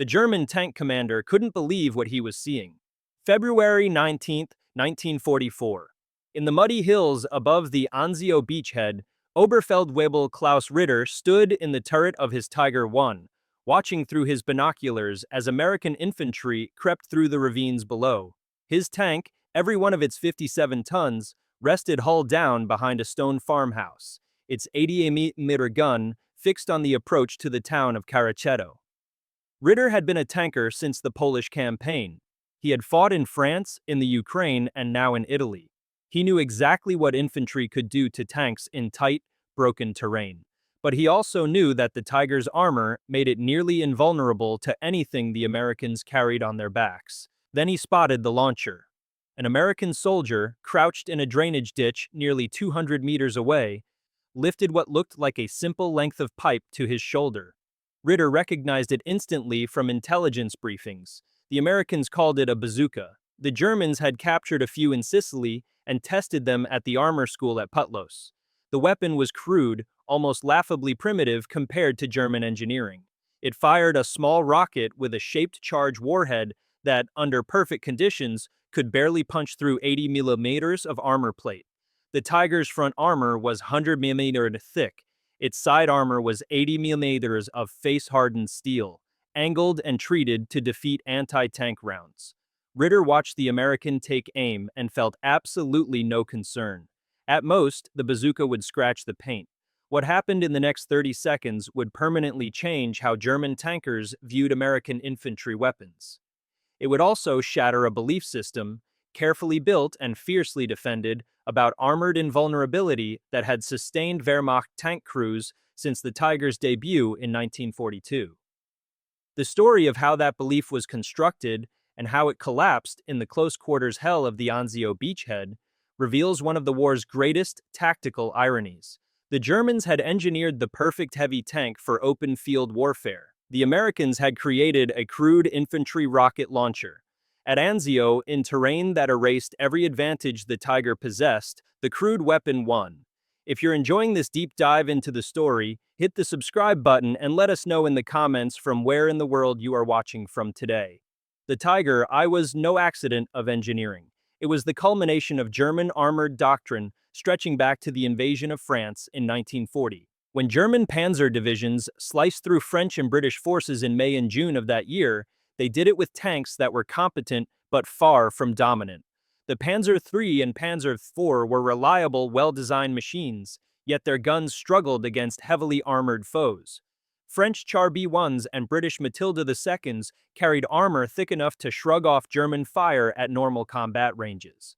The German tank commander couldn't believe what he was seeing. February 19, 1944. In the muddy hills above the Anzio beachhead, Oberfeldwebel Klaus Ritter stood in the turret of his Tiger I, watching through his binoculars as American infantry crept through the ravines below. His tank, every one of its 57 tons, rested hull down behind a stone farmhouse, its 80 mm gun fixed on the approach to the town of Caraceto. Ritter had been a tanker since the Polish campaign. He had fought in France, in the Ukraine, and now in Italy. He knew exactly what infantry could do to tanks in tight, broken terrain. But he also knew that the Tiger's armor made it nearly invulnerable to anything the Americans carried on their backs. Then he spotted the launcher. An American soldier, crouched in a drainage ditch nearly 200 meters away, lifted what looked like a simple length of pipe to his shoulder. Ritter recognized it instantly from intelligence briefings. The Americans called it a bazooka. The Germans had captured a few in Sicily and tested them at the armor school at Putlos. The weapon was crude, almost laughably primitive compared to German engineering. It fired a small rocket with a shaped charge warhead that, under perfect conditions, could barely punch through 80 millimeters of armor plate. The Tiger's front armor was 100 millimeters thick. Its side armor was 80 millimeters of face-hardened steel, angled and treated to defeat anti-tank rounds. Ritter watched the American take aim and felt absolutely no concern. At most, the bazooka would scratch the paint. What happened in the next 30 seconds would permanently change how German tankers viewed American infantry weapons. It would also shatter a belief system, carefully built and fiercely defended, about armored invulnerability that had sustained Wehrmacht tank crews since the Tiger's debut in 1942. The story of how that belief was constructed and how it collapsed in the close-quarters hell of the Anzio beachhead reveals one of the war's greatest tactical ironies. The Germans had engineered the perfect heavy tank for open-field warfare. The Americans had created a crude infantry rocket launcher. At Anzio, in terrain that erased every advantage the Tiger possessed, the crude weapon won. If you're enjoying this deep dive into the story, hit the subscribe button and let us know in the comments from where in the world you are watching from today. The Tiger I was no accident of engineering. It was the culmination of German armored doctrine stretching back to the invasion of France in 1940. When German panzer divisions sliced through French and British forces in May and June of that year, they did it with tanks that were competent but far from dominant. The Panzer III and Panzer IV were reliable, well-designed machines, yet their guns struggled against heavily armored foes. French Char B1s and British Matilda IIs carried armor thick enough to shrug off German fire at normal combat ranges.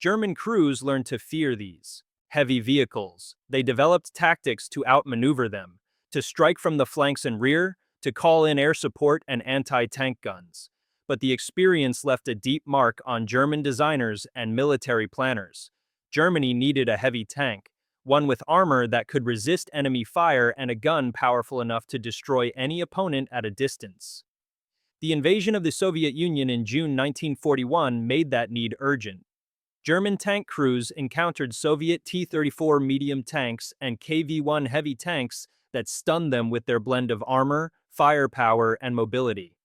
German crews learned to fear these heavy vehicles. They developed tactics to outmaneuver them, to strike from the flanks and rear, to call in air support and anti-tank guns. But the experience left a deep mark on German designers and military planners. Germany needed a heavy tank, one with armor that could resist enemy fire and a gun powerful enough to destroy any opponent at a distance. The invasion of the Soviet Union in June 1941 made that need urgent. German tank crews encountered Soviet T-34 medium tanks and KV-1 heavy tanks that stunned them with their blend of armor, firepower, and mobility.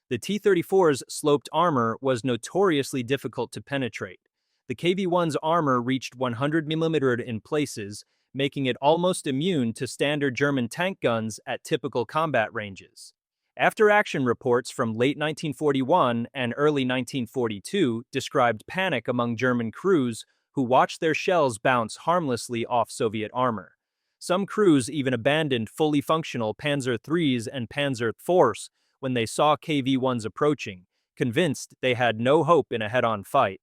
The T-34's sloped armor was notoriously difficult to penetrate. The KV-1's armor reached 100 mm in places, making it almost immune to standard German tank guns at typical combat ranges. After-action reports from late 1941 and early 1942 described panic among German crews who watched their shells bounce harmlessly off Soviet armor. Some crews even abandoned fully functional Panzer IIIs and Panzer IVs when they saw KV-1s approaching, convinced they had no hope in a head-on fight.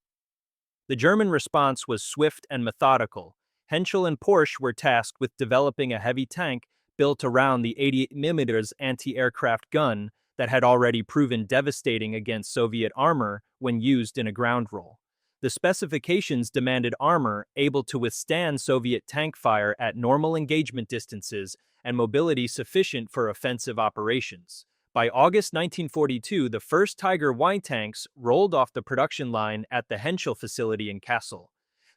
The German response was swift and methodical. Henschel and Porsche were tasked with developing a heavy tank built around the 80mm anti-aircraft gun that had already proven devastating against Soviet armor when used in a ground role. The specifications demanded armor able to withstand Soviet tank fire at normal engagement distances and mobility sufficient for offensive operations. By August 1942, the first Tiger Y tanks rolled off the production line at the Henschel facility in Kassel.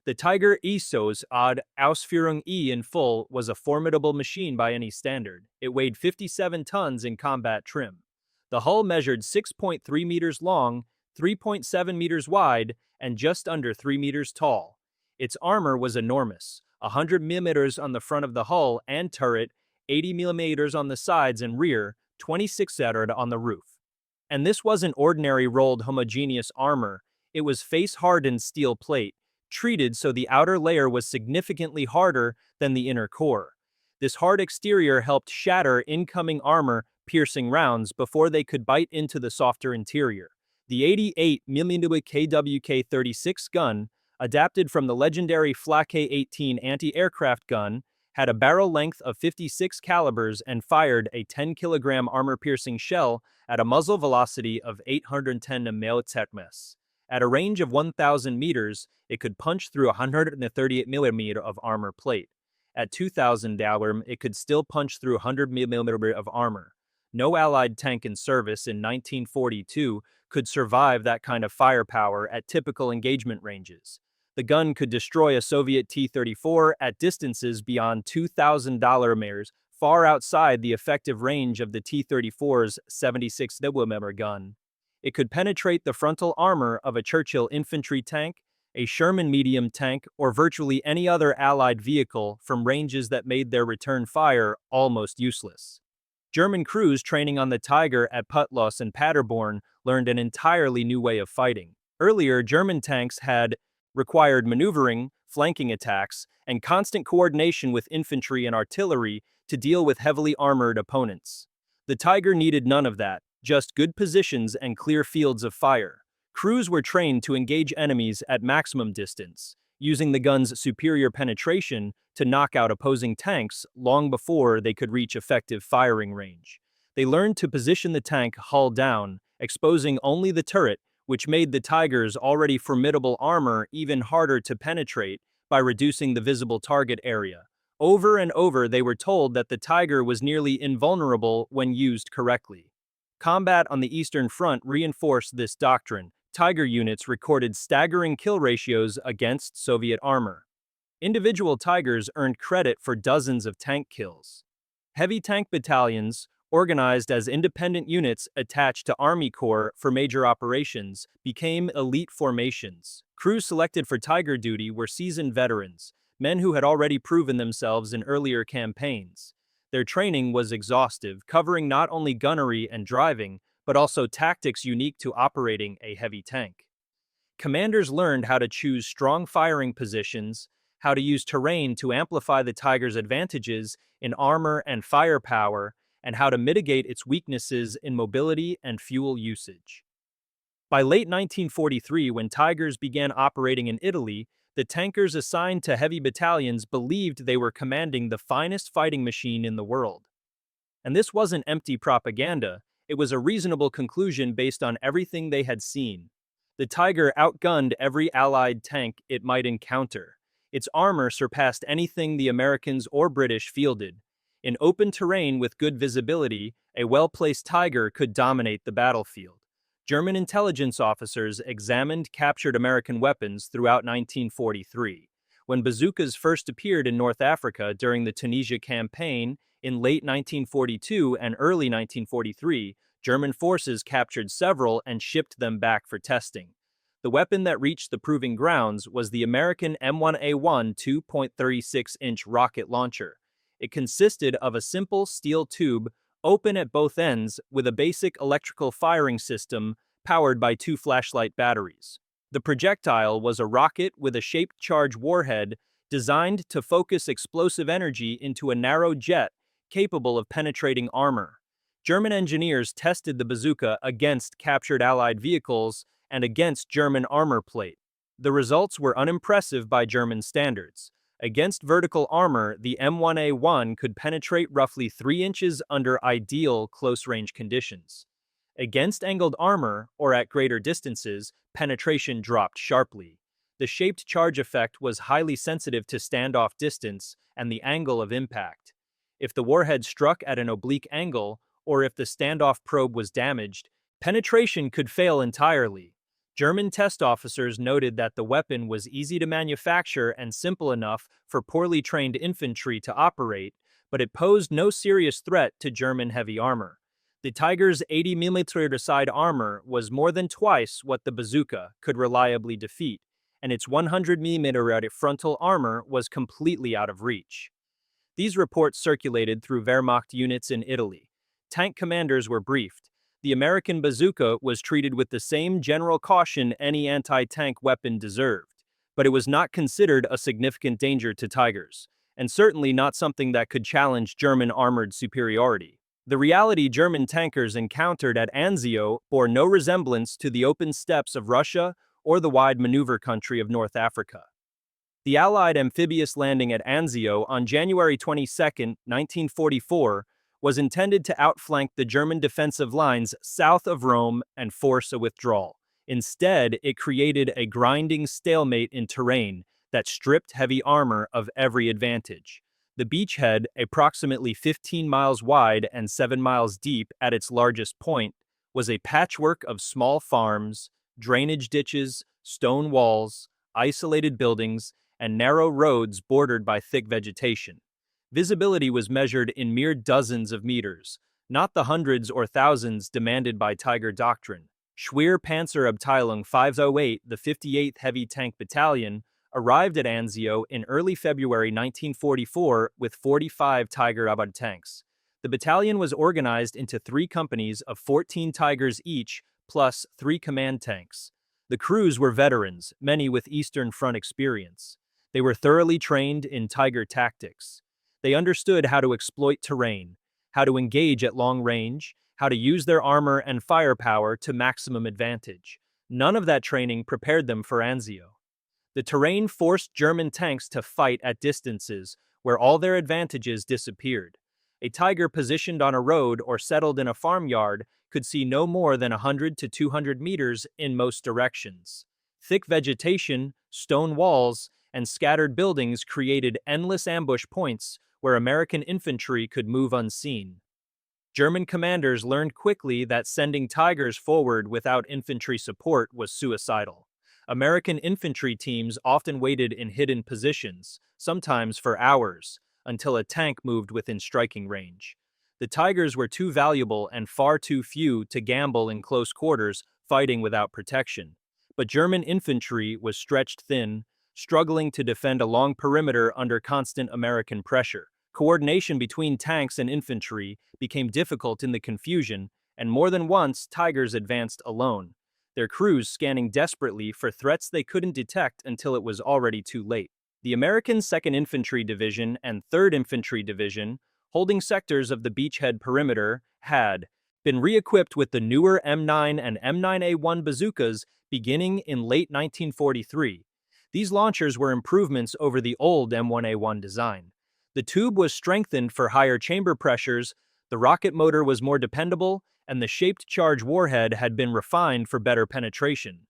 The Tiger ISO's Ad Ausführung E in full was a formidable machine by any standard. It weighed 57 tons in combat trim. The hull measured 6.3 meters long, 3.7 meters wide, and just under 3 meters tall. Its armor was enormous, 100 millimeters on the front of the hull and turret, 80 millimeters on the sides and rear, 26 on the roof. And this wasn't ordinary rolled homogeneous armor, it was face-hardened steel plate, treated so the outer layer was significantly harder than the inner core. This hard exterior helped shatter incoming armor-piercing rounds before they could bite into the softer interior. The 88mm KWK-36 gun, adapted from the legendary Flak K-18 anti-aircraft gun, had a barrel length of 56 calibers and fired a 10-kilogram armor-piercing shell at a muzzle velocity of 810 mph. At a range of 1,000 meters, it could punch through 138 mm of armor plate. At 2,000 dalm, it could still punch through 100 mm of armor. No Allied tank in service in 1942 could survive that kind of firepower at typical engagement ranges. The gun could destroy a Soviet T-34 at distances beyond 2,000 meters, far outside the effective range of the T-34's 76 mm gun. It could penetrate the frontal armor of a Churchill infantry tank, a Sherman medium tank, or virtually any other Allied vehicle from ranges that made their return fire almost useless. German crews training on the Tiger at Putlos and Paderborn learned an entirely new way of fighting. Earlier, German tanks had required maneuvering, flanking attacks, and constant coordination with infantry and artillery to deal with heavily armored opponents. The Tiger needed none of that, just good positions and clear fields of fire. Crews were trained to engage enemies at maximum distance, using the gun's superior penetration to knock out opposing tanks long before they could reach effective firing range. They learned to position the tank hull down, exposing only the turret, which made the Tiger's already formidable armor even harder to penetrate by reducing the visible target area. Over and over they were told that the Tiger was nearly invulnerable when used correctly. Combat on the Eastern Front reinforced this doctrine. Tiger units recorded staggering kill ratios against Soviet armor. Individual Tigers earned credit for dozens of tank kills. Heavy tank battalions, organized as independent units attached to Army Corps for major operations, became elite formations. Crews selected for Tiger duty were seasoned veterans, men who had already proven themselves in earlier campaigns. Their training was exhaustive, covering not only gunnery and driving, but also tactics unique to operating a heavy tank. Commanders learned how to choose strong firing positions, how to use terrain to amplify the Tiger's advantages in armor and firepower, and how to mitigate its weaknesses in mobility and fuel usage. By late 1943, when Tigers began operating in Italy, the tankers assigned to heavy battalions believed they were commanding the finest fighting machine in the world. And this wasn't empty propaganda, it was a reasonable conclusion based on everything they had seen. The Tiger outgunned every Allied tank it might encounter. Its armor surpassed anything the Americans or British fielded. In open terrain with good visibility, a well-placed Tiger could dominate the battlefield. German intelligence officers examined captured American weapons throughout 1943. When bazookas first appeared in North Africa during the Tunisia campaign in late 1942 and early 1943, German forces captured several and shipped them back for testing. The weapon that reached the proving grounds was the American M1A1 2.36-inch rocket launcher. It consisted of a simple steel tube, open at both ends, with a basic electrical firing system powered by 2 flashlight batteries. The projectile was a rocket with a shaped charge warhead designed to focus explosive energy into a narrow jet capable of penetrating armor. German engineers tested the bazooka against captured Allied vehicles and against German armor plate. The results were unimpressive by German standards. Against vertical armor, the M1A1 could penetrate roughly 3 inches under ideal close-range conditions. Against angled armor, or at greater distances, penetration dropped sharply. The shaped charge effect was highly sensitive to standoff distance and the angle of impact. If the warhead struck at an oblique angle, or if the standoff probe was damaged, penetration could fail entirely. German test officers noted that the weapon was easy to manufacture and simple enough for poorly trained infantry to operate, but it posed no serious threat to German heavy armor. The Tiger's 80 mm side armor was more than twice what the bazooka could reliably defeat, and its 100 mm frontal armor was completely out of reach. These reports circulated through Wehrmacht units in Italy. Tank commanders were briefed. The American bazooka was treated with the same general caution any anti-tank weapon deserved, but it was not considered a significant danger to Tigers, and certainly not something that could challenge German armored superiority. The reality German tankers encountered at Anzio bore no resemblance to the open steppes of Russia or the wide maneuver country of North Africa. The Allied amphibious landing at Anzio on January 22, 1944, was intended to outflank the German defensive lines south of Rome and force a withdrawal. Instead, it created a grinding stalemate in terrain that stripped heavy armor of every advantage. The beachhead, approximately 15 miles wide and 7 miles deep at its largest point, was a patchwork of small farms, drainage ditches, stone walls, isolated buildings, and narrow roads bordered by thick vegetation. Visibility was measured in mere dozens of meters, not the hundreds or thousands demanded by Tiger doctrine. Schwer Panzerabteilung 508, the 58th Heavy Tank Battalion, arrived at Anzio in early February 1944 with 45 Tiger Abad tanks. The battalion was organized into 3 companies of 14 Tigers each, plus 3 command tanks. The crews were veterans, many with Eastern Front experience. They were thoroughly trained in Tiger tactics. They understood how to exploit terrain, how to engage at long range, how to use their armor and firepower to maximum advantage. None of that training prepared them for Anzio. The terrain forced German tanks to fight at distances where all their advantages disappeared. A Tiger positioned on a road or settled in a farmyard could see no more than 100 to 200 meters in most directions. Thick vegetation, stone walls, and scattered buildings created endless ambush points where American infantry could move unseen. German commanders learned quickly that sending Tigers forward without infantry support was suicidal. American infantry teams often waited in hidden positions, sometimes for hours, until a tank moved within striking range. The Tigers were too valuable and far too few to gamble in close quarters, fighting without protection. But German infantry was stretched thin, struggling to defend a long perimeter under constant American pressure. Coordination between tanks and infantry became difficult in the confusion, and more than once Tigers advanced alone, their crews scanning desperately for threats they couldn't detect until it was already too late. The American 2nd Infantry Division and 3rd Infantry Division, holding sectors of the beachhead perimeter, had been re-equipped with the newer M9 and M9A1 bazookas beginning in late 1943. These launchers were improvements over the old M1A1 design. The tube was strengthened for higher chamber pressures, the rocket motor was more dependable, and the shaped charge warhead had been refined for better penetration.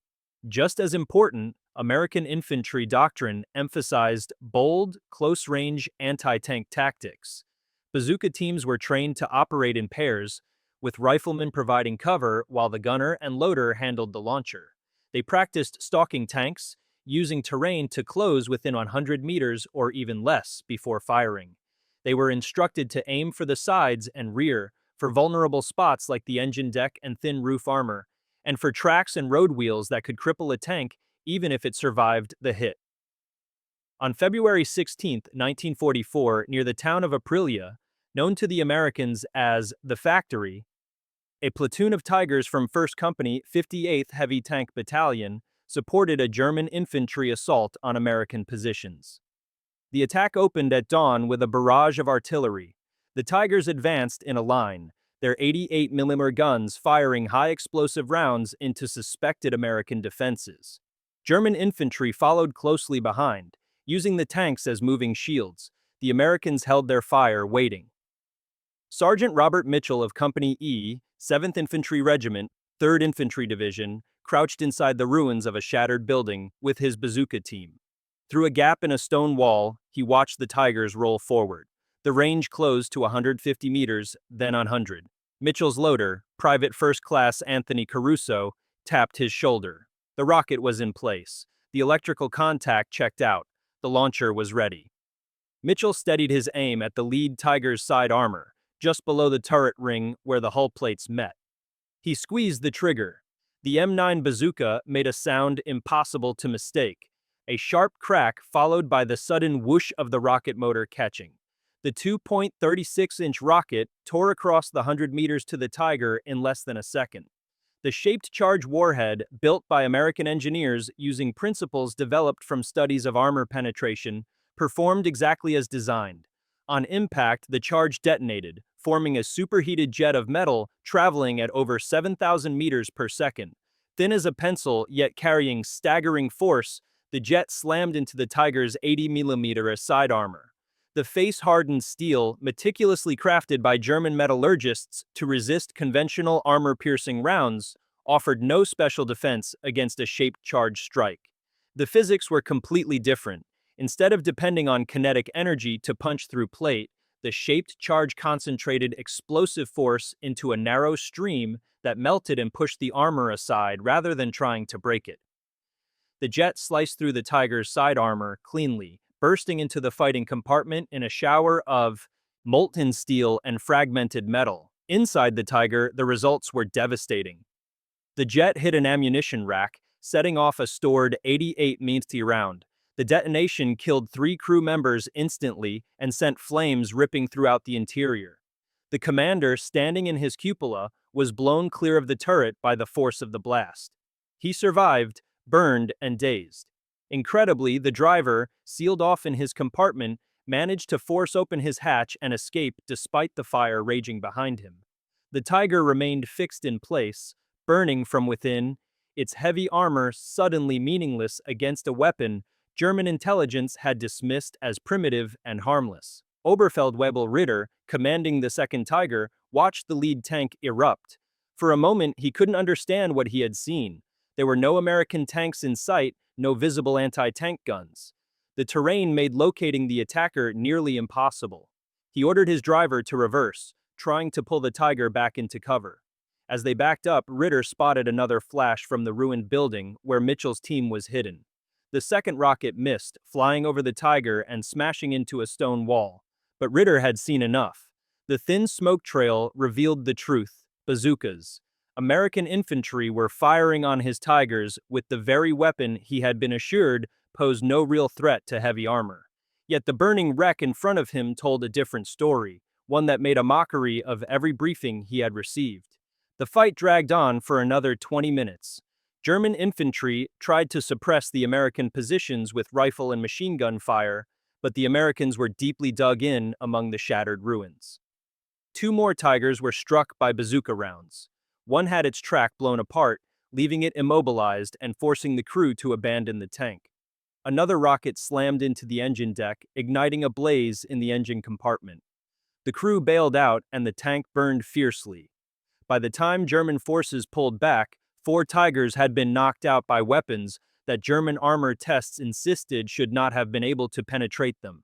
Just as important, American infantry doctrine emphasized bold, close-range anti-tank tactics. Bazooka teams were trained to operate in pairs, with riflemen providing cover while the gunner and loader handled the launcher. They practiced stalking tanks, using terrain to close within 100 meters or even less before firing. They were instructed to aim for the sides and rear, for vulnerable spots like the engine deck and thin roof armor, and for tracks and road wheels that could cripple a tank even if it survived the hit. On February 16, 1944, near the town of Aprilia, known to the Americans as the Factory, a platoon of Tigers from 1st Company, 58th Heavy Tank Battalion, supported a German infantry assault on American positions. The attack opened at dawn with a barrage of artillery. The Tigers advanced in a line, their 88 mm guns firing high explosive rounds into suspected American defenses. German infantry followed closely behind, using the tanks as moving shields. The Americans held their fire, waiting. Sergeant Robert Mitchell of Company E, 7th Infantry Regiment, 3rd Infantry Division, crouched inside the ruins of a shattered building with his bazooka team. Through a gap in a stone wall, he watched the Tigers roll forward. The range closed to 150 meters, then 100. Mitchell's loader, Private First Class Anthony Caruso, tapped his shoulder. The rocket was in place. The electrical contact checked out. The launcher was ready. Mitchell steadied his aim at the lead Tiger's side armor, just below the turret ring where the hull plates met. He squeezed the trigger. The M9 bazooka made a sound impossible to mistake, a sharp crack followed by the sudden whoosh of the rocket motor catching. The 2.36-inch rocket tore across the 100 meters to the Tiger in less than a second. The shaped charge warhead, built by American engineers using principles developed from studies of armor penetration, performed exactly as designed. On impact, the charge detonated, forming a superheated jet of metal traveling at over 7,000 meters per second. Thin as a pencil, yet carrying staggering force, the jet slammed into the Tiger's 80mm side armor. The face-hardened steel, meticulously crafted by German metallurgists to resist conventional armor-piercing rounds, offered no special defense against a shaped charge strike. The physics were completely different. Instead of depending on kinetic energy to punch through plate, the shaped charge concentrated explosive force into a narrow stream that melted and pushed the armor aside rather than trying to break it. The jet sliced through the Tiger's side armor cleanly, bursting into the fighting compartment in a shower of molten steel and fragmented metal. Inside the Tiger, the results were devastating. The jet hit an ammunition rack, setting off a stored 88mm round. The detonation killed 3 crew members instantly and sent flames ripping throughout the interior. The commander, standing in his cupola, was blown clear of the turret by the force of the blast. He survived, burned and dazed. Incredibly, the driver, sealed off in his compartment, managed to force open his hatch and escape despite the fire raging behind him. The Tiger remained fixed in place, burning from within, its heavy armor suddenly meaningless against a weapon German intelligence had dismissed as primitive and harmless. Oberfeldwebel Ritter, commanding the second Tiger, watched the lead tank erupt. For a moment, he couldn't understand what he had seen. There were no American tanks in sight, no visible anti-tank guns. The terrain made locating the attacker nearly impossible. He ordered his driver to reverse, trying to pull the Tiger back into cover. As they backed up, Ritter spotted another flash from the ruined building where Mitchell's team was hidden. The second rocket missed, flying over the Tiger and smashing into a stone wall. But Ritter had seen enough. The thin smoke trail revealed the truth: bazookas. American infantry were firing on his Tigers with the very weapon he had been assured posed no real threat to heavy armor. Yet the burning wreck in front of him told a different story, one that made a mockery of every briefing he had received. The fight dragged on for another 20 minutes. German infantry tried to suppress the American positions with rifle and machine gun fire, but the Americans were deeply dug in among the shattered ruins. 2 more Tigers were struck by bazooka rounds. One had its track blown apart, leaving it immobilized and forcing the crew to abandon the tank. Another rocket slammed into the engine deck, igniting a blaze in the engine compartment. The crew bailed out and the tank burned fiercely. By the time German forces pulled back, 4 Tigers had been knocked out by weapons that German armor tests insisted should not have been able to penetrate them.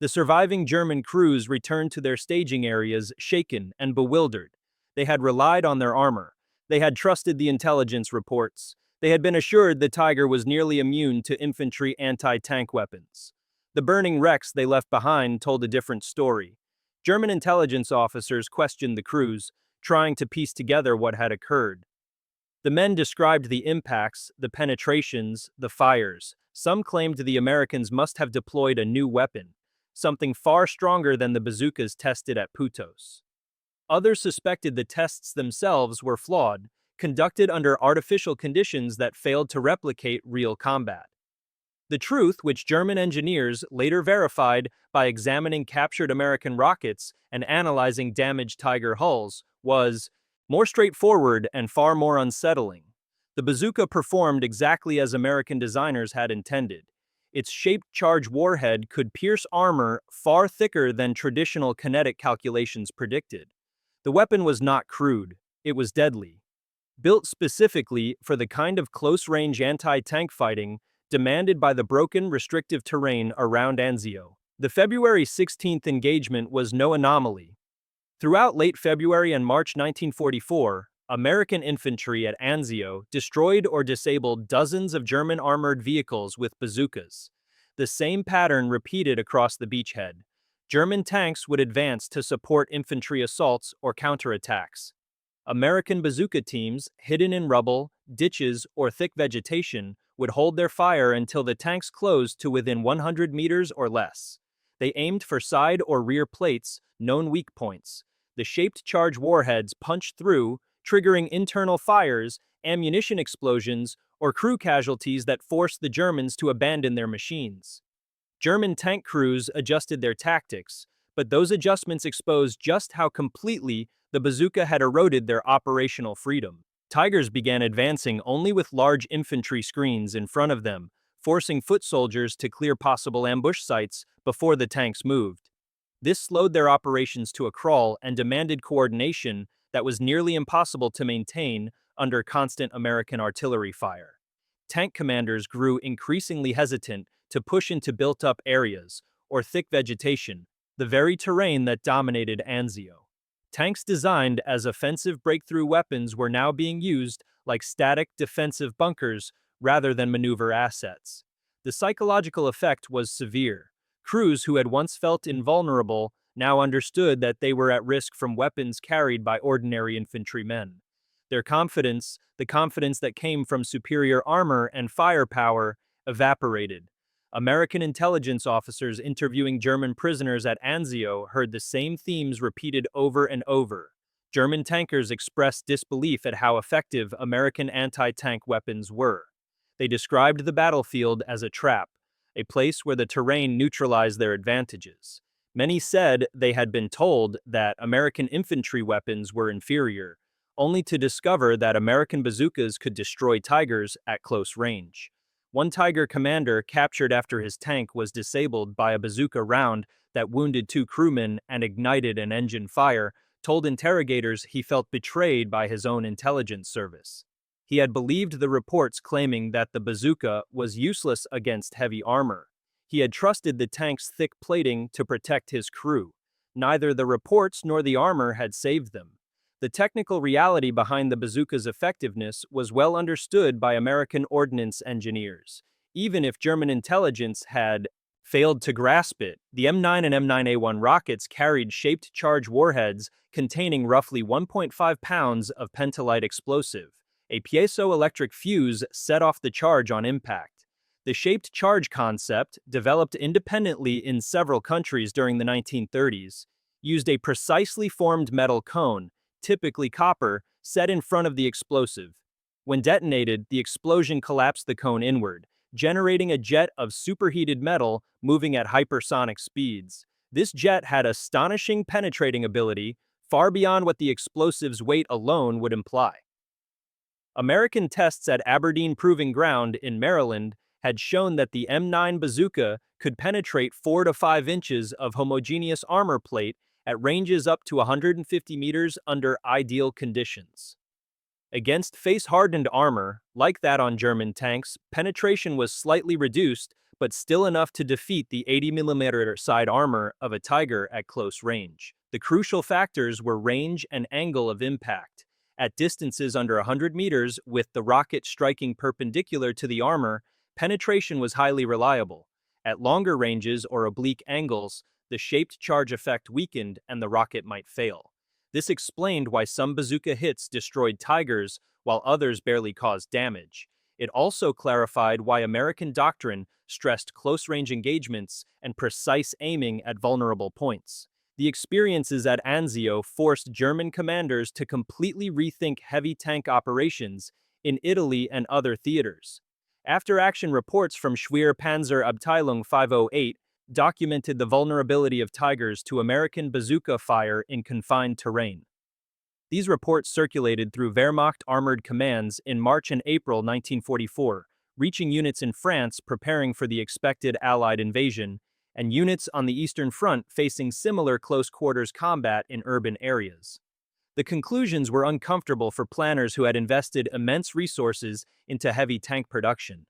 The surviving German crews returned to their staging areas shaken and bewildered. They had relied on their armor. They had trusted the intelligence reports. They had been assured the Tiger was nearly immune to infantry anti-tank weapons. The burning wrecks they left behind told a different story. German intelligence officers questioned the crews, trying to piece together what had occurred. The men described the impacts, the penetrations, the fires. Some claimed the Americans must have deployed a new weapon, something far stronger than the bazookas tested at Putos. Others suspected the tests themselves were flawed, conducted under artificial conditions that failed to replicate real combat. The truth, which German engineers later verified by examining captured American rockets and analyzing damaged Tiger hulls, was more straightforward and far more unsettling. The bazooka performed exactly as American designers had intended. Its shaped charge warhead could pierce armor far thicker than traditional kinetic calculations predicted. The weapon was not crude, it was deadly. Built specifically for the kind of close-range anti-tank fighting demanded by the broken, restrictive terrain around Anzio. The February 16th engagement was no anomaly. Throughout late February and March 1944, American infantry at Anzio destroyed or disabled dozens of German armored vehicles with bazookas. The same pattern repeated across the beachhead. German tanks would advance to support infantry assaults or counterattacks. American bazooka teams, hidden in rubble, ditches, or thick vegetation, would hold their fire until the tanks closed to within 100 meters or less. They aimed for side or rear plates, known weak points. The shaped charge warheads punched through, triggering internal fires, ammunition explosions, or crew casualties that forced the Germans to abandon their machines. German tank crews adjusted their tactics, but those adjustments exposed just how completely the bazooka had eroded their operational freedom. Tigers began advancing only with large infantry screens in front of them, forcing foot soldiers to clear possible ambush sites before the tanks moved. This slowed their operations to a crawl and demanded coordination that was nearly impossible to maintain under constant American artillery fire. Tank commanders grew increasingly hesitant to push into built-up areas or thick vegetation, the very terrain that dominated Anzio. Tanks designed as offensive breakthrough weapons were now being used like static defensive bunkers rather than maneuver assets. The psychological effect was severe. Crews who had once felt invulnerable now understood that they were at risk from weapons carried by ordinary infantrymen. Their confidence, the confidence that came from superior armor and firepower, evaporated. American intelligence officers interviewing German prisoners at Anzio heard the same themes repeated over and over. German tankers expressed disbelief at how effective American anti-tank weapons were. They described the battlefield as a trap, a place where the terrain neutralized their advantages. Many said they had been told that American infantry weapons were inferior, only to discover that American bazookas could destroy Tigers at close range. One Tiger commander, captured after his tank was disabled by a bazooka round that wounded 2 crewmen and ignited an engine fire, told interrogators he felt betrayed by his own intelligence service. He had believed the reports claiming that the bazooka was useless against heavy armor. He had trusted the tank's thick plating to protect his crew. Neither the reports nor the armor had saved them. The technical reality behind the bazooka's effectiveness was well understood by American ordnance engineers. Even if German intelligence had failed to grasp it, the M9 and M9A1 rockets carried shaped charge warheads containing roughly 1.5 pounds of pentolite explosive. A piezoelectric fuse set off the charge on impact. The shaped charge concept, developed independently in several countries during the 1930s, used a precisely formed metal cone, typically copper, set in front of the explosive. When detonated, the explosion collapsed the cone inward, generating a jet of superheated metal moving at hypersonic speeds. This jet had astonishing penetrating ability, far beyond what the explosive's weight alone would imply. American tests at Aberdeen Proving Ground in Maryland had shown that the M9 bazooka could penetrate 4 to 5 inches of homogeneous armor plate at ranges up to 150 meters under ideal conditions. Against face-hardened armor, like that on German tanks, penetration was slightly reduced, but still enough to defeat the 80mm side armor of a Tiger at close range. The crucial factors were range and angle of impact. At distances under 100 meters, with the rocket striking perpendicular to the armor, penetration was highly reliable. At longer ranges or oblique angles, the shaped charge effect weakened and the rocket might fail. This explained why some bazooka hits destroyed Tigers while others barely caused damage. It also clarified why American doctrine stressed close-range engagements and precise aiming at vulnerable points. The experiences at Anzio forced German commanders to completely rethink heavy tank operations in Italy and other theaters. After-action reports from Schwer Panzerabteilung 508 documented the vulnerability of Tigers to American bazooka fire in confined terrain. These reports circulated through Wehrmacht armored commands in March and April 1944, reaching units in France preparing for the expected Allied invasion, and units on the Eastern Front facing similar close-quarters combat in urban areas. The conclusions were uncomfortable for planners who had invested immense resources into heavy tank production.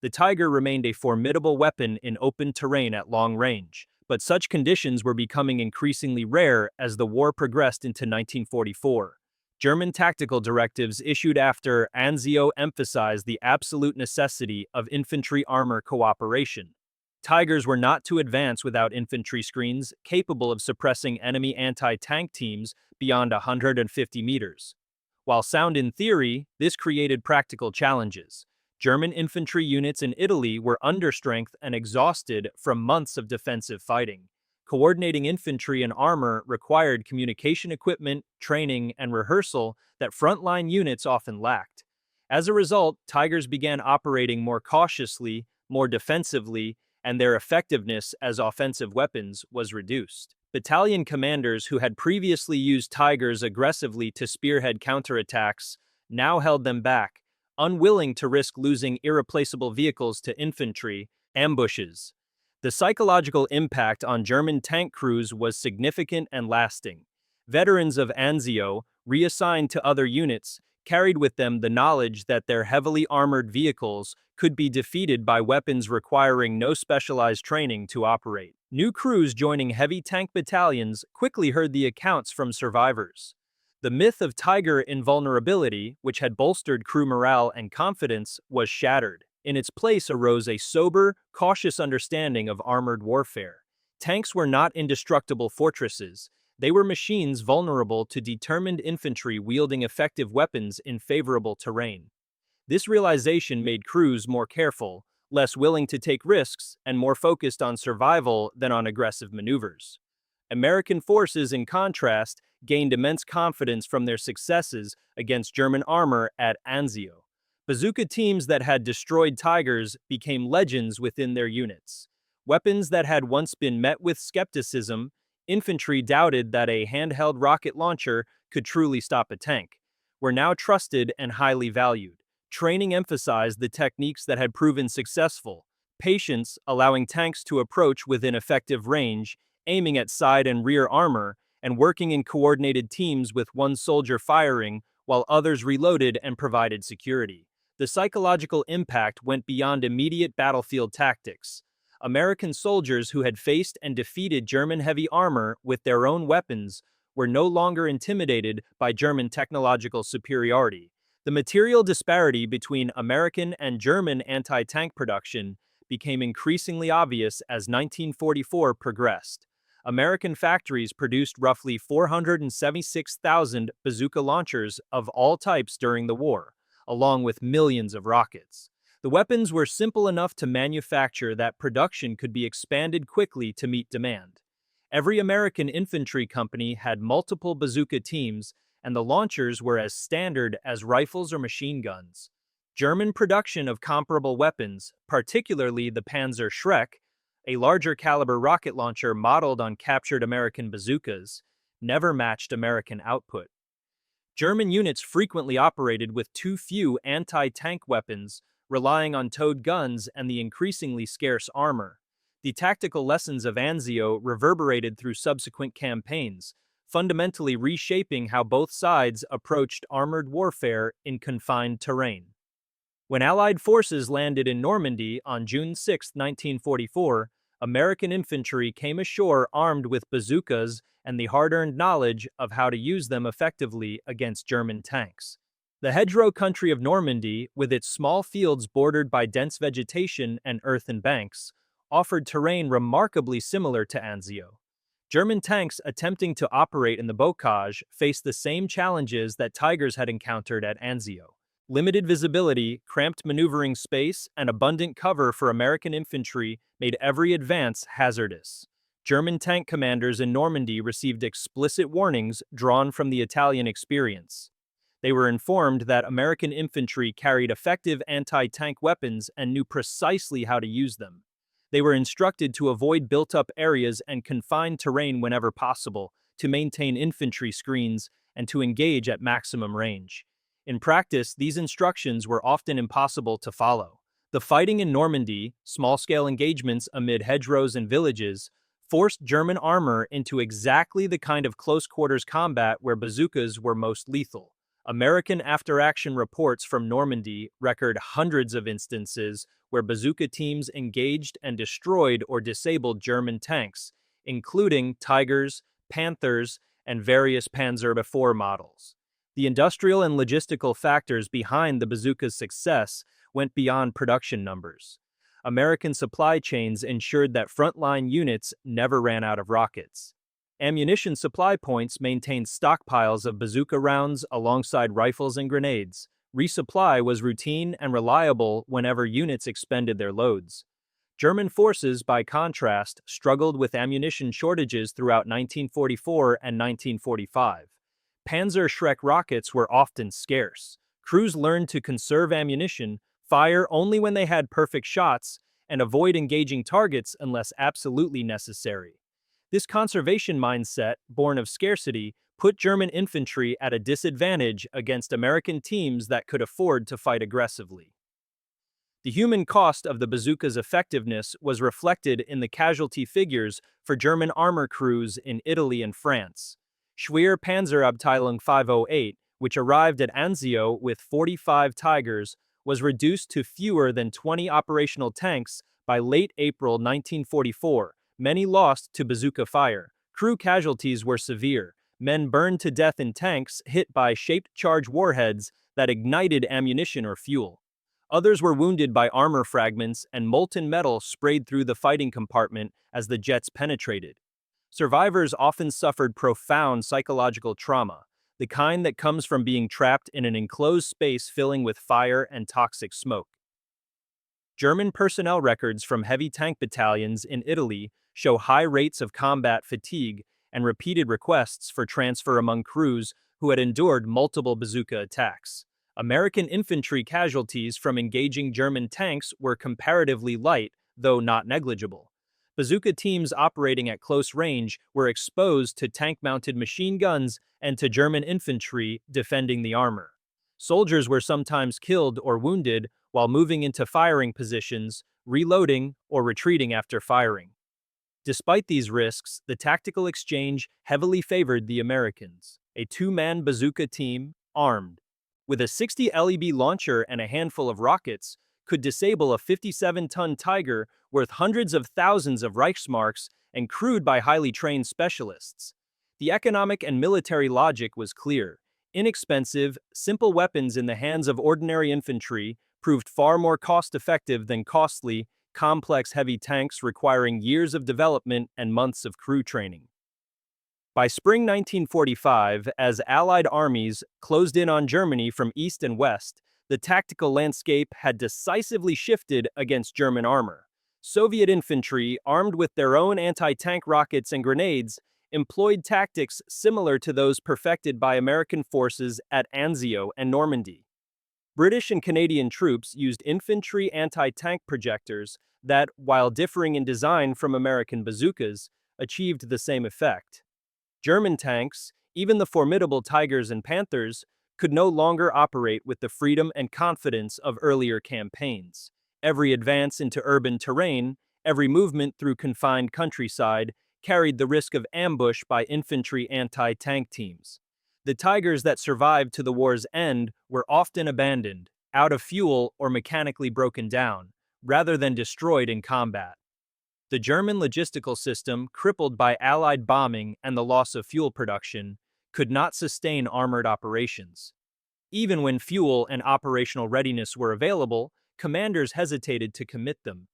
The Tiger remained a formidable weapon in open terrain at long range, but such conditions were becoming increasingly rare as the war progressed into 1944. German tactical directives issued after Anzio emphasized the absolute necessity of infantry armor cooperation. Tigers were not to advance without infantry screens capable of suppressing enemy anti-tank teams beyond 150 meters. While sound in theory, this created practical challenges. German infantry units in Italy were understrength and exhausted from months of defensive fighting. Coordinating infantry and armor required communication equipment, training, and rehearsal that frontline units often lacked. As a result, Tigers began operating more cautiously, more defensively, and their effectiveness as offensive weapons was reduced. Battalion commanders who had previously used Tigers aggressively to spearhead counterattacks now held them back, unwilling to risk losing irreplaceable vehicles to infantry ambushes. The psychological impact on German tank crews was significant and lasting. Veterans of Anzio, reassigned to other units, carried with them the knowledge that their heavily armored vehicles could be defeated by weapons requiring no specialized training to operate. New crews joining heavy tank battalions quickly heard the accounts from survivors. The myth of Tiger invulnerability, which had bolstered crew morale and confidence, was shattered. In its place arose a sober, cautious understanding of armored warfare. Tanks were not indestructible fortresses. They were machines vulnerable to determined infantry wielding effective weapons in favorable terrain. This realization made crews more careful, less willing to take risks, and more focused on survival than on aggressive maneuvers. American forces, in contrast, gained immense confidence from their successes against German armor at Anzio. Bazooka teams that had destroyed Tigers became legends within their units. Weapons that had once been met with skepticism, infantry doubted that a handheld rocket launcher could truly stop a tank, were now trusted and highly valued. Training emphasized the techniques that had proven successful: patience, allowing tanks to approach within effective range, aiming at side and rear armor, and working in coordinated teams with one soldier firing while others reloaded and provided security. The psychological impact went beyond immediate battlefield tactics. American soldiers who had faced and defeated German heavy armor with their own weapons were no longer intimidated by German technological superiority. The material disparity between American and German anti-tank production became increasingly obvious as 1944 progressed. American factories produced roughly 476,000 bazooka launchers of all types during the war, along with millions of rockets. The weapons were simple enough to manufacture that production could be expanded quickly to meet demand. Every American infantry company had multiple bazooka teams, and the launchers were as standard as rifles or machine guns. German production of comparable weapons, particularly the Panzer Schreck, a larger caliber rocket launcher modeled on captured American bazookas, never matched American output. German units frequently operated with too few anti-tank weapons, relying on towed guns and the increasingly scarce armor. The tactical lessons of Anzio reverberated through subsequent campaigns, fundamentally reshaping how both sides approached armored warfare in confined terrain. When Allied forces landed in Normandy on June 6, 1944, American infantry came ashore armed with bazookas and the hard-earned knowledge of how to use them effectively against German tanks. The hedgerow country of Normandy, with its small fields bordered by dense vegetation and earthen banks, offered terrain remarkably similar to Anzio. German tanks attempting to operate in the bocage faced the same challenges that Tigers had encountered at Anzio. Limited visibility, cramped maneuvering space, and abundant cover for American infantry made every advance hazardous. German tank commanders in Normandy received explicit warnings drawn from the Italian experience. They were informed that American infantry carried effective anti-tank weapons and knew precisely how to use them. They were instructed to avoid built-up areas and confined terrain whenever possible, to maintain infantry screens, and to engage at maximum range. In practice, these instructions were often impossible to follow. The fighting in Normandy, small-scale engagements amid hedgerows and villages, forced German armor into exactly the kind of close-quarters combat where bazookas were most lethal. American after-action reports from Normandy record hundreds of instances where bazooka teams engaged and destroyed or disabled German tanks, including Tigers, Panthers, and various Panzer IV models. The industrial and logistical factors behind the bazooka's success went beyond production numbers. American supply chains ensured that frontline units never ran out of rockets. Ammunition supply points maintained stockpiles of bazooka rounds alongside rifles and grenades. Resupply was routine and reliable whenever units expended their loads. German forces, by contrast, struggled with ammunition shortages throughout 1944 and 1945. Panzerschreck rockets were often scarce. Crews learned to conserve ammunition, fire only when they had perfect shots, and avoid engaging targets unless absolutely necessary. This conservation mindset, born of scarcity, put German infantry at a disadvantage against American teams that could afford to fight aggressively. The human cost of the bazooka's effectiveness was reflected in the casualty figures for German armor crews in Italy and France. Schwer Panzerabteilung 508, which arrived at Anzio with 45 Tigers, was reduced to fewer than 20 operational tanks by late April 1944, many lost to bazooka fire. Crew casualties were severe. Men burned to death in tanks hit by shaped charge warheads that ignited ammunition or fuel. Others were wounded by armor fragments and molten metal sprayed through the fighting compartment as the jets penetrated. Survivors often suffered profound psychological trauma, the kind that comes from being trapped in an enclosed space filling with fire and toxic smoke. German personnel records from heavy tank battalions in Italy show high rates of combat fatigue and repeated requests for transfer among crews who had endured multiple bazooka attacks. American infantry casualties from engaging German tanks were comparatively light, though not negligible. Bazooka teams operating at close range were exposed to tank-mounted machine guns and to German infantry defending the armor. Soldiers were sometimes killed or wounded while moving into firing positions, reloading, or retreating after firing. Despite these risks, the tactical exchange heavily favored the Americans. A two-man bazooka team, armed with a 60 LEB launcher and a handful of rockets, could disable a 57-ton Tiger worth hundreds of thousands of Reichsmarks and crewed by highly trained specialists. The economic and military logic was clear. Inexpensive, simple weapons in the hands of ordinary infantry proved far more cost-effective than costly, complex heavy tanks requiring years of development and months of crew training. By spring 1945, as Allied armies closed in on Germany from east and west, the tactical landscape had decisively shifted against German armor. Soviet infantry, armed with their own anti-tank rockets and grenades, employed tactics similar to those perfected by American forces at Anzio and Normandy. British and Canadian troops used infantry anti-tank projectors that, while differing in design from American bazookas, achieved the same effect. German tanks, even the formidable Tigers and Panthers, could no longer operate with the freedom and confidence of earlier campaigns. Every advance into urban terrain, every movement through confined countryside, carried the risk of ambush by infantry anti-tank teams. The Tigers that survived to the war's end were often abandoned, out of fuel or mechanically broken down, rather than destroyed in combat. The German logistical system, crippled by Allied bombing and the loss of fuel production, could not sustain armored operations. Even when fuel and operational readiness were available, commanders hesitated to commit them.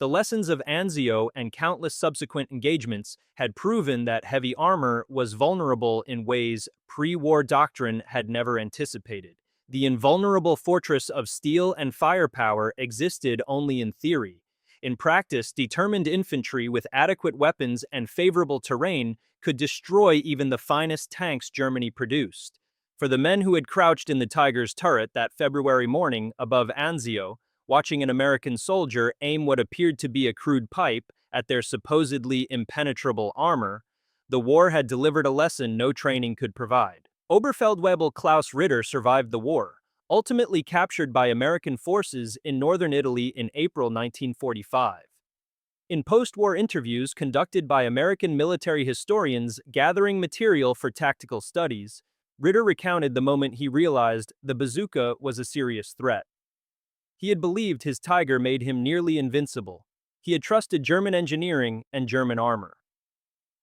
The lessons of Anzio and countless subsequent engagements had proven that heavy armor was vulnerable in ways pre-war doctrine had never anticipated. The invulnerable fortress of steel and firepower existed only in theory. In practice, determined infantry with adequate weapons and favorable terrain could destroy even the finest tanks Germany produced. For the men who had crouched in the Tiger's turret that February morning above Anzio, watching an American soldier aim what appeared to be a crude pipe at their supposedly impenetrable armor, the war had delivered a lesson no training could provide. Oberfeldwebel Klaus Ritter survived the war, ultimately captured by American forces in northern Italy in April 1945. In post-war interviews conducted by American military historians gathering material for tactical studies, Ritter recounted the moment he realized the bazooka was a serious threat. He had believed his Tiger made him nearly invincible. He had trusted German engineering and German armor.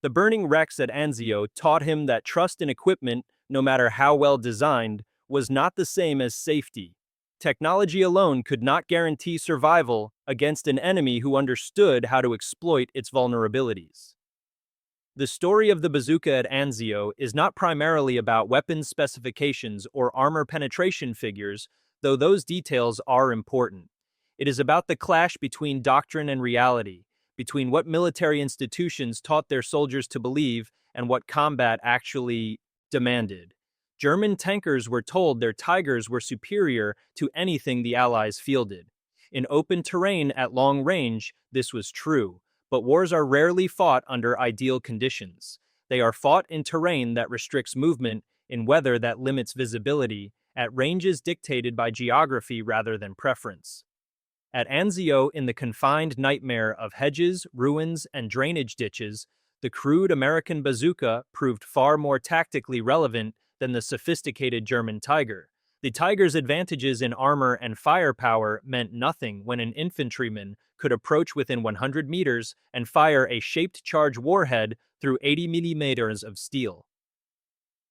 The burning wrecks at Anzio taught him that trust in equipment, no matter how well designed, was not the same as safety. Technology alone could not guarantee survival against an enemy who understood how to exploit its vulnerabilities. The story of the bazooka at Anzio is not primarily about weapons specifications or armor penetration figures, though those details are important. It is about the clash between doctrine and reality, between what military institutions taught their soldiers to believe and what combat actually demanded. German tankers were told their Tigers were superior to anything the Allies fielded. In open terrain at long range, this was true. But wars are rarely fought under ideal conditions. They are fought in terrain that restricts movement, in weather that limits visibility, at ranges dictated by geography rather than preference. At Anzio, in the confined nightmare of hedges, ruins, and drainage ditches, the crude American bazooka proved far more tactically relevant than the sophisticated German Tiger. The Tiger's advantages in armor and firepower meant nothing when an infantryman could approach within 100 meters and fire a shaped charge warhead through 80 millimeters of steel.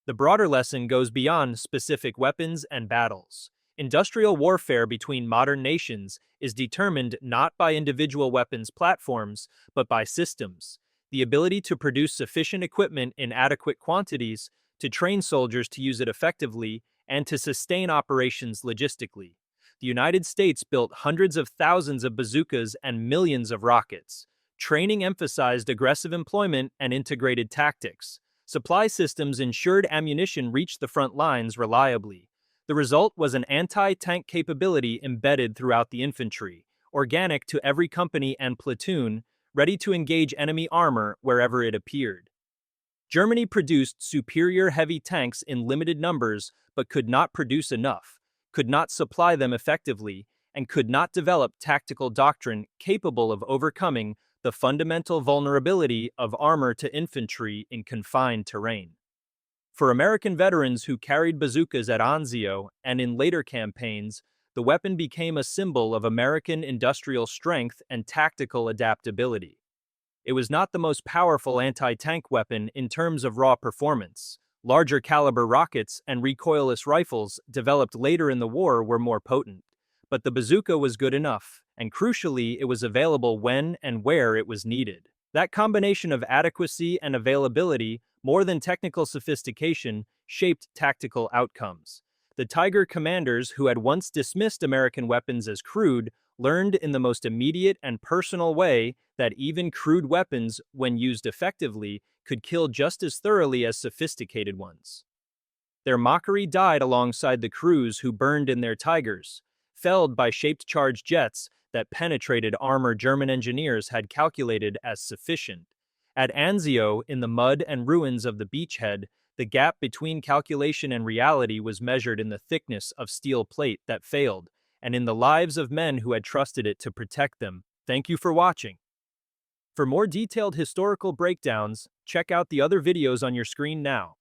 The broader lesson goes beyond specific weapons and battles. Industrial warfare between modern nations is determined not by individual weapons platforms, but by systems. The ability to produce sufficient equipment in adequate quantities, to train soldiers to use it effectively, and to sustain operations logistically. The United States built hundreds of thousands of bazookas and millions of rockets. Training emphasized aggressive employment and integrated tactics. Supply systems ensured ammunition reached the front lines reliably. The result was an anti-tank capability embedded throughout the infantry, organic to every company and platoon, ready to engage enemy armor wherever it appeared. Germany produced superior heavy tanks in limited numbers but could not produce enough, could not supply them effectively, and could not develop tactical doctrine capable of overcoming the fundamental vulnerability of armor to infantry in confined terrain. For American veterans who carried bazookas at Anzio and in later campaigns, the weapon became a symbol of American industrial strength and tactical adaptability. It was not the most powerful anti-tank weapon in terms of raw performance. Larger caliber rockets and recoilless rifles developed later in the war were more potent. But the bazooka was good enough, and crucially, it was available when and where it was needed. That combination of adequacy and availability, more than technical sophistication, shaped tactical outcomes. The Tiger commanders who had once dismissed American weapons as crude learned in the most immediate and personal way that even crude weapons, when used effectively, could kill just as thoroughly as sophisticated ones. Their mockery died alongside the crews who burned in their Tigers, felled by shaped charge jets that penetrated armor German engineers had calculated as sufficient. At Anzio, in the mud and ruins of the beachhead, the gap between calculation and reality was measured in the thickness of steel plate that failed, and in the lives of men who had trusted it to protect them. Thank you for watching. For more detailed historical breakdowns, check out the other videos on your screen now.